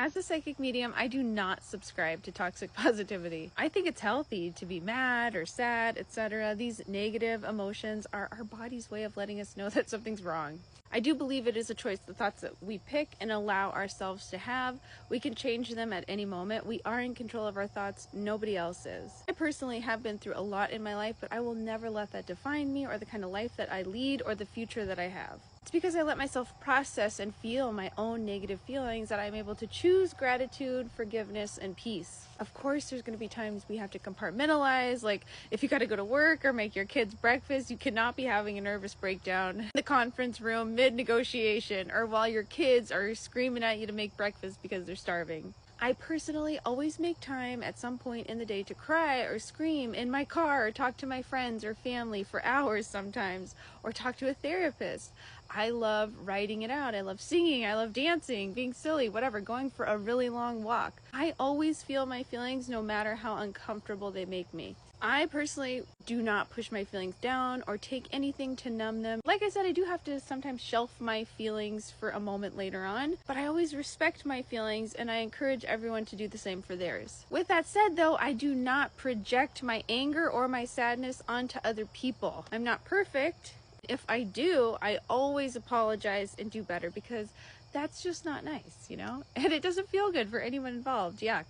As a psychic medium, I do not subscribe to toxic positivity. I think it's healthy to be mad or sad, etc. These negative emotions are our body's way of letting us know that something's wrong. I do believe it is a choice, the thoughts that we pick and allow ourselves to have. We can change them at any moment. We are in control of our thoughts. Nobody else is. I personally have been through a lot in my life, but I will never let that define me or the kind of life that I lead or the future that I have. It's because I let myself process and feel my own negative feelings that I'm able to choose gratitude, forgiveness, and peace. Of course, there's going to be times we have to compartmentalize, like if you got to go to work or make your kids breakfast, you cannot be having a nervous breakdown in the conference room mid-negotiation or while your kids are screaming at you to make breakfast because they're starving. I personally always make time at some point in the day to cry or scream in my car or talk to my friends or family for hours sometimes, or talk to a therapist. I love writing it out. I love singing. I love dancing, being silly, whatever, going for a really long walk. I always feel my feelings no matter how uncomfortable they make me. I personally do not push my feelings down or take anything to numb them. Like I said, I do have to sometimes shelf my feelings for a moment later on, but I always respect my feelings and I encourage everyone to do the same for theirs. With that said though, I do not project my anger or my sadness onto other people. I'm not perfect. If I do, I always apologize and do better because that's just not nice, you know? And it doesn't feel good for anyone involved. Yuck.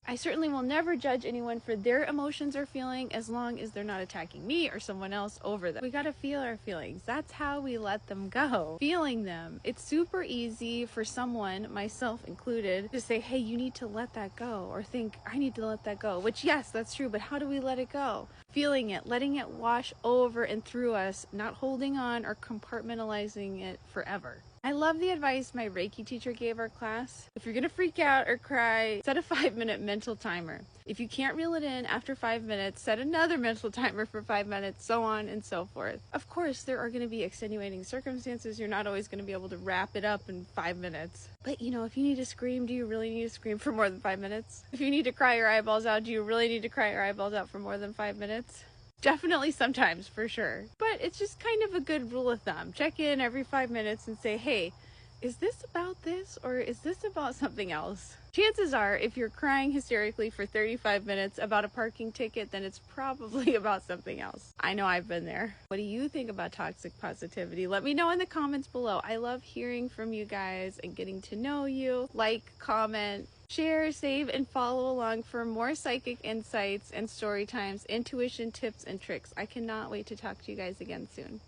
I certainly will never judge anyone for their emotions or feeling as long as they're not attacking me or someone else over them. We gotta feel our feelings. That's how we let them go. Feeling them. It's super easy for someone, myself included, to say, hey, you need to let that go, or think, I need to let that go. Which, yes, that's true, but how do we let it go? Feeling it, letting it wash over and through us, not holding on or compartmentalizing it forever. I love the advice my Reiki teacher gave our class. If you're gonna freak out or cry, set a 5-minute mental timer. If you can't reel it in after 5 minutes, set another mental timer for 5 minutes, so on and so forth. Of course, there are gonna be extenuating circumstances. You're not always gonna be able to wrap it up in 5 minutes. But you know, if you need to scream, do you really need to scream for more than 5 minutes? If you need to cry your eyeballs out, do you really need to cry your eyeballs out for more than 5 minutes? Definitely sometimes, for sure. But it's just kind of a good rule of thumb. Check in every 5 minutes and say, hey, is this about this or is this about something else? Chances are, if you're crying hysterically for 35 minutes about a parking ticket, then it's probably about something else. I know I've been there. What do you think about toxic positivity? Let me know in the comments below. I love hearing from you guys and getting to know you. Like, comment, share, save, and follow along for more psychic insights and story times, intuition tips and tricks. I cannot wait to talk to you guys again soon.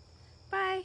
Bye!